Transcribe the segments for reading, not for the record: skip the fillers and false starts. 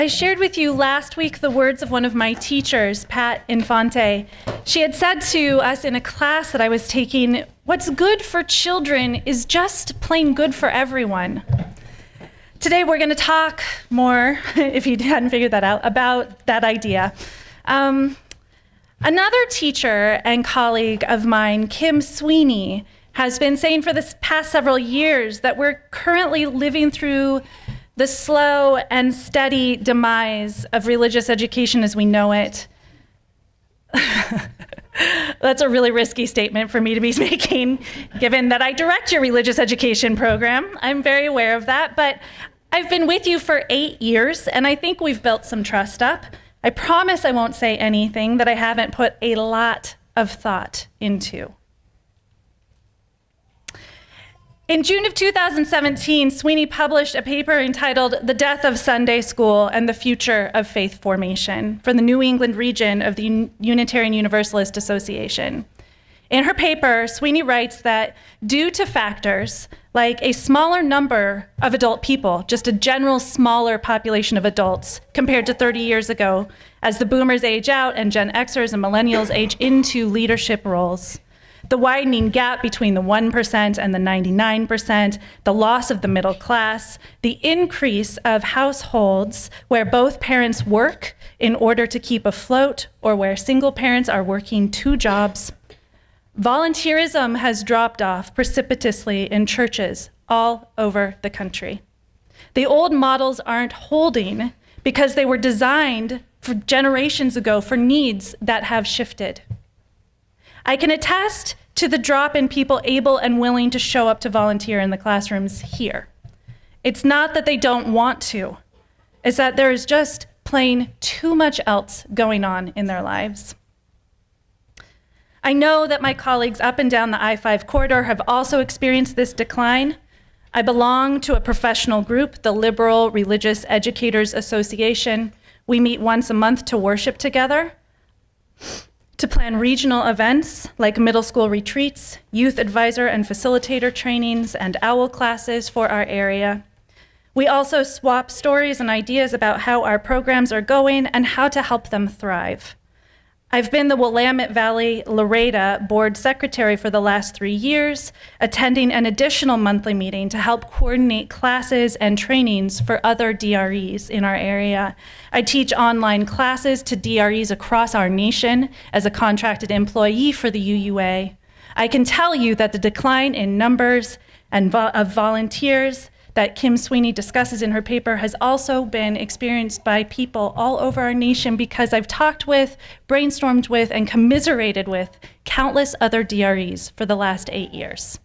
I shared with you last week the words of one of my teachers, Pat Infante. She had said to us in a class that I was taking, "What's good for children is just plain good for everyone." Today we're going to talk more, if you hadn't figured that out, about that idea. Another teacher and colleague of mine, Kim Sweeney, has been saying for the past several years that we're currently living through the slow and steady demise of religious education as we know it. That's a really risky statement for me to be making, given that I direct your religious education program. I'm very aware of that, but I've been with you for 8 years, and I think we've built some trust up. I promise I won't say anything that I haven't put a lot of thought into. In June of 2017, Sweeney published a paper entitled "The Death of Sunday School and the Future of Faith Formation" for the New England region of the Unitarian Universalist Association. In her paper, Sweeney writes that due to factors like a smaller number of adult people, just a general smaller population of adults compared to 30 years ago, as the boomers age out and Gen Xers and millennials age into leadership roles, the widening gap between the 1% and the 99%, the loss of the middle class, the increase of households where both parents work in order to keep afloat or where single parents are working 2 jobs. Volunteerism has dropped off precipitously in churches all over the country. The old models aren't holding because they were designed for generations ago for needs that have shifted. I can attest to the drop in people able and willing to show up to volunteer in the classrooms here. It's not that they don't want to, it's that there is just plain too much else going on in their lives. I know that my colleagues up and down the I-5 corridor have also experienced this decline. I belong to a professional group, the Liberal Religious Educators Association. We meet once a month to worship together, to plan regional events like middle school retreats, youth advisor and facilitator trainings, and OWL classes for our area. We also swap stories and ideas about how our programs are going and how to help them thrive. I've been the Willamette Valley Loretta board secretary for the last 3 years, attending an additional monthly meeting to help coordinate classes and trainings for other DREs in our area. I teach online classes to DREs across our nation as a contracted employee for the UUA. I can tell you that the decline in numbers of volunteers that Kim Sweeney discusses in her paper has also been experienced by people all over our nation because I've talked with, brainstormed with, and commiserated with countless other DREs for the last 8 years.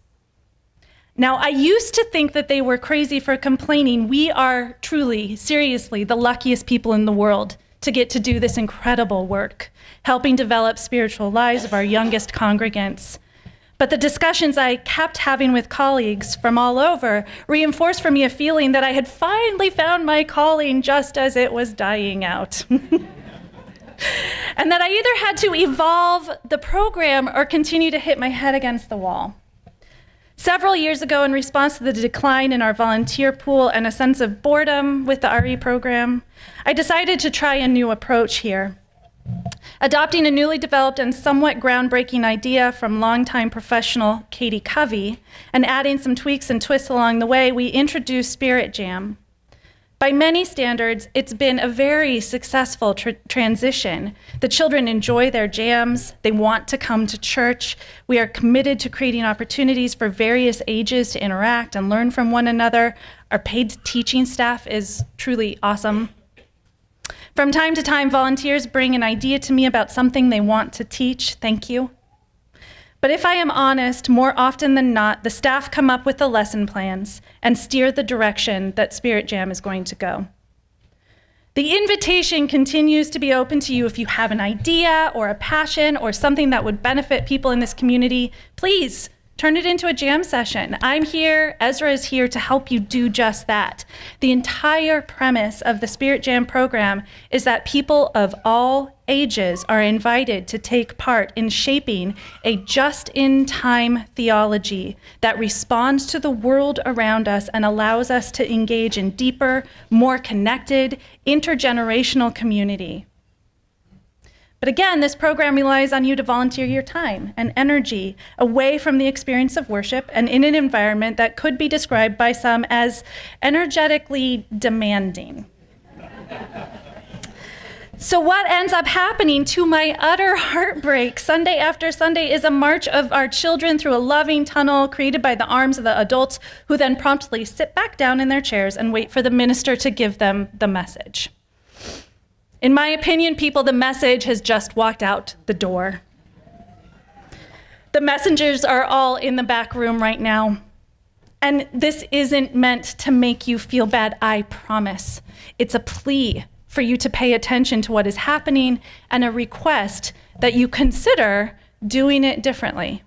Now, I used to think that they were crazy for complaining. We are truly, seriously, the luckiest people in the world to get to do this incredible work, helping develop spiritual lives of our youngest congregants. But the discussions I kept having with colleagues from all over reinforced for me a feeling that I had finally found my calling just as it was dying out. And that I either had to evolve the program or continue to hit my head against the wall. Several years ago, in response to the decline in our volunteer pool and a sense of boredom with the RE program, I decided to try a new approach here. Adopting a newly developed and somewhat groundbreaking idea from longtime professional Katy and adding some tweaks and twists along the way, we introduced Spirit Jam. By many standards, it's been a very successful transition. The children enjoy their jams. They want to come to church. We are committed to creating opportunities for various ages to interact and learn from one another. Our paid teaching staff is truly awesome. From time to time, volunteers bring an idea to me about something they want to teach. Thank you. But if I am honest, more often than not, the staff come up with the lesson plans and steer the direction that Spirit Jam is going to go. The invitation continues to be open to you if you have an idea or a passion or something that would benefit people in this community. Please Turn it into a jam session. I'm here, Ezra is here to help you do just that. The entire premise of the Spirit Jam program is that people of all ages are invited to take part in shaping a just-in-time theology that responds to the world around us and allows us to engage in deeper, more connected, intergenerational community. But again, this program relies on you to volunteer your time and energy away from the experience of worship and in an environment that could be described by some as energetically demanding. So what ends up happening, to my utter heartbreak, Sunday after Sunday, is a march of our children through a loving tunnel created by the arms of the adults, who then promptly sit back down in their chairs and wait for the minister to give them the message. In my opinion, people, the message has just walked out the door. The messengers are all in the back room right now. And this isn't meant to make you feel bad, I promise. It's a plea for you to pay attention to what is happening and a request that you consider doing it differently.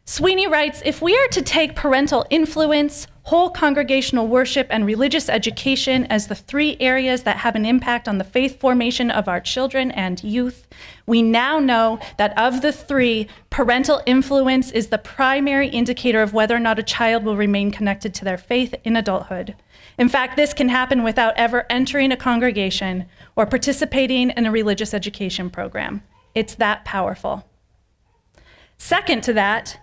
Sweeney writes, if we are to take parental influence, whole congregational worship, and religious education as the three areas that have an impact on the faith formation of our children and youth, we now know that of the three, parental influence is the primary indicator of whether or not a child will remain connected to their faith in adulthood. In fact, this can happen without ever entering a congregation or participating in a religious education program. It's that powerful. Second to that,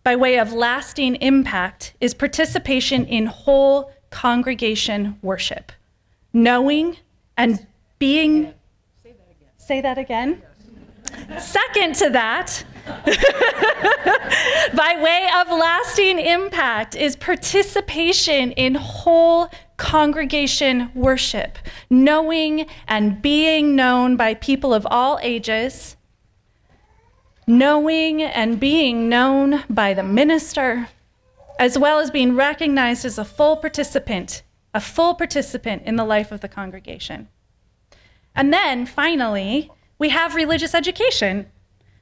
by way of lasting impact, is participation in whole congregation worship. Knowing and being... Say that again. Second to that, by way of lasting impact, is participation in whole congregation worship. Knowing and being known by people of all ages, knowing and being known by the minister, as well as being recognized as a full participant in the life of the congregation. And then, finally, we have religious education.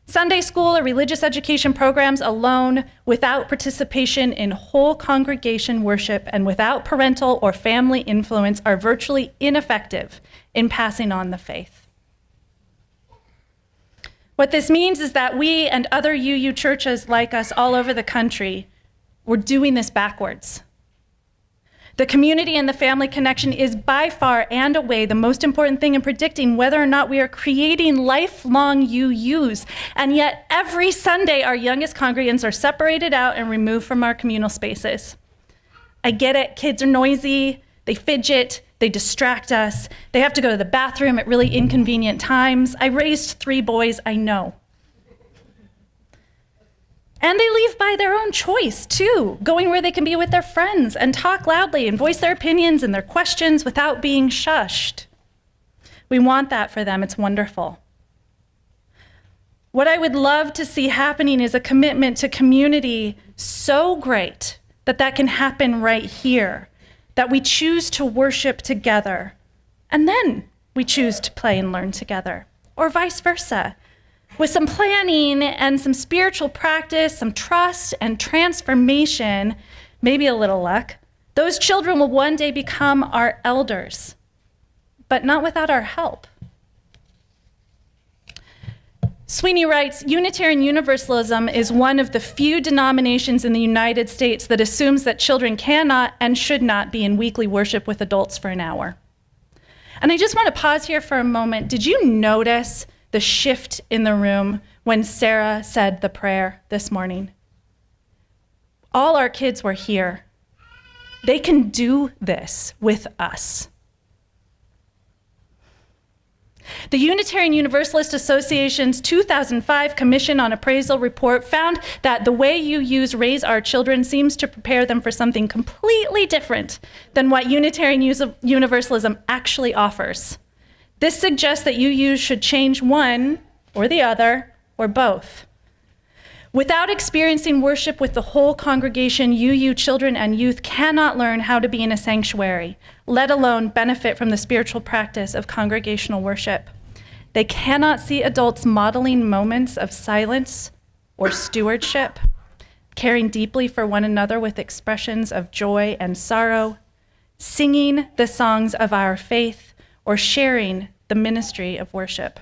Sunday school or religious education programs alone, without participation in whole congregation worship and without parental or family influence, are virtually ineffective in passing on the faith. What this means is that we and other UU churches like us all over the country, we're doing this backwards. The community and the family connection is by far and away the most important thing in predicting whether or not we are creating lifelong UUs. And yet every Sunday, our youngest congregants are separated out and removed from our communal spaces. I get it, kids are noisy, they fidget, they distract us. They have to go to the bathroom at really inconvenient times. I raised 3 boys, I know. And they leave by their own choice, too, going where they can be with their friends and talk loudly and voice their opinions and their questions without being shushed. We want that for them. It's wonderful. What I would love to see happening is a commitment to community so great that that can happen right here, that we choose to worship together, and then we choose to play and learn together, or vice versa. With some planning and some spiritual practice, some trust and transformation, maybe a little luck, those children will one day become our elders, but not without our help. Sweeney writes, Unitarian Universalism is one of the few denominations in the United States that assumes that children cannot and should not be in weekly worship with adults for an hour. And I just want to pause here for a moment. Did you notice the shift in the room when Sarah said the prayer this morning? All our kids were here. They can do this with us. The Unitarian Universalist Association's 2005 Commission on Appraisal report found that the way UUs raise our children seems to prepare them for something completely different than what Unitarian Universalism actually offers. This suggests that UUs should change one or the other or both. Without experiencing worship with the whole congregation, UU children and youth cannot learn how to be in a sanctuary, let alone benefit from the spiritual practice of congregational worship. They cannot see adults modeling moments of silence or stewardship, caring deeply for one another with expressions of joy and sorrow, singing the songs of our faith, or sharing the ministry of worship.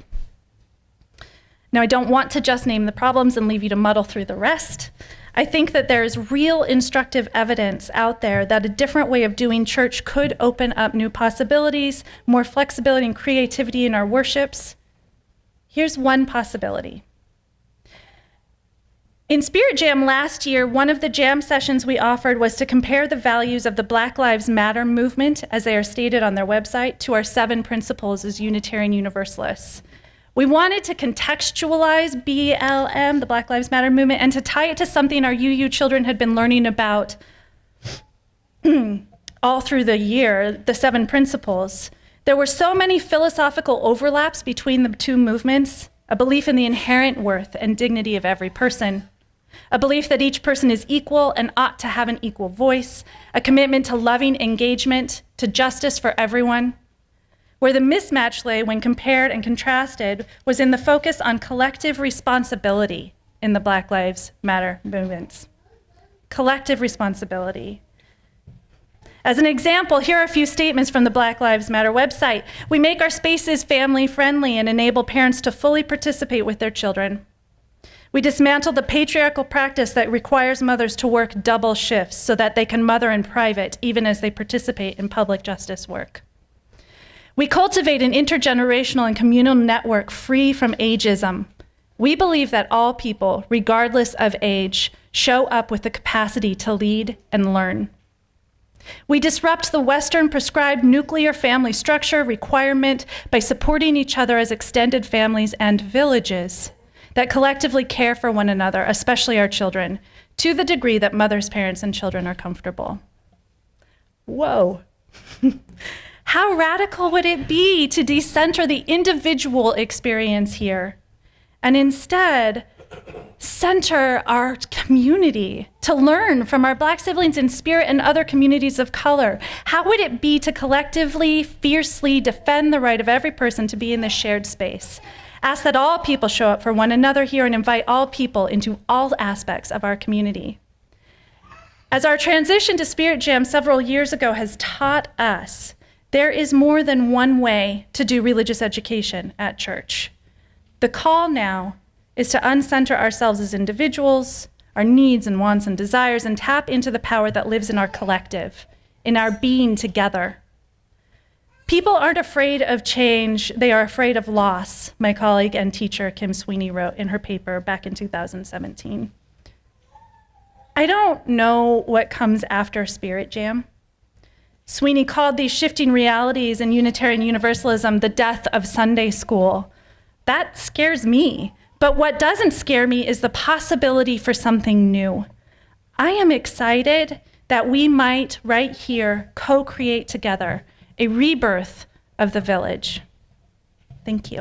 Now, I don't want to just name the problems and leave you to muddle through the rest. I think that there is real instructive evidence out there that a different way of doing church could open up new possibilities, more flexibility and creativity in our worships. Here's one possibility. In Spirit Jam last year, one of the jam sessions we offered was to compare the values of the Black Lives Matter movement, as they are stated on their website, to our 7 principles as Unitarian Universalists. We wanted to contextualize BLM, the Black Lives Matter movement, and to tie it to something our UU children had been learning about all through the year, the 7 principles. There were so many philosophical overlaps between the two movements: a belief in the inherent worth and dignity of every person, a belief that each person is equal and ought to have an equal voice, a commitment to loving engagement, to justice for everyone. Where the mismatch lay when compared and contrasted was in the focus on collective responsibility in the Black Lives Matter movements. Collective responsibility. As an example, here are a few statements from the Black Lives Matter website. We make our spaces family-friendly and enable parents to fully participate with their children. We dismantle the patriarchal practice that requires mothers to work double shifts so that they can mother in private, even as they participate in public justice work. We cultivate an intergenerational and communal network free from ageism. We believe that all people, regardless of age, show up with the capacity to lead and learn. We disrupt the Western prescribed nuclear family structure requirement by supporting each other as extended families and villages that collectively care for one another, especially our children, to the degree that mothers, parents, and children are comfortable. Whoa. How radical would it be to decenter the individual experience here and instead center our community, to learn from our Black siblings in spirit and other communities of color? How would it be to collectively, fiercely defend the right of every person to be in this shared space? Ask that all people show up for one another here and invite all people into all aspects of our community. As our transition to Spirit Jam several years ago has taught us, there is more than one way to do religious education at church. The call now is to uncenter ourselves as individuals, our needs and wants and desires, and tap into the power that lives in our collective, in our being together. People aren't afraid of change, they are afraid of loss, my colleague and teacher Kim Sweeney wrote in her paper back in 2017. I don't know what comes after Spirit Jam. Sweeney called these shifting realities in Unitarian Universalism the death of Sunday school. That scares me. But what doesn't scare me is the possibility for something new. I am excited that we might, right here, co-create together a rebirth of the village. Thank you.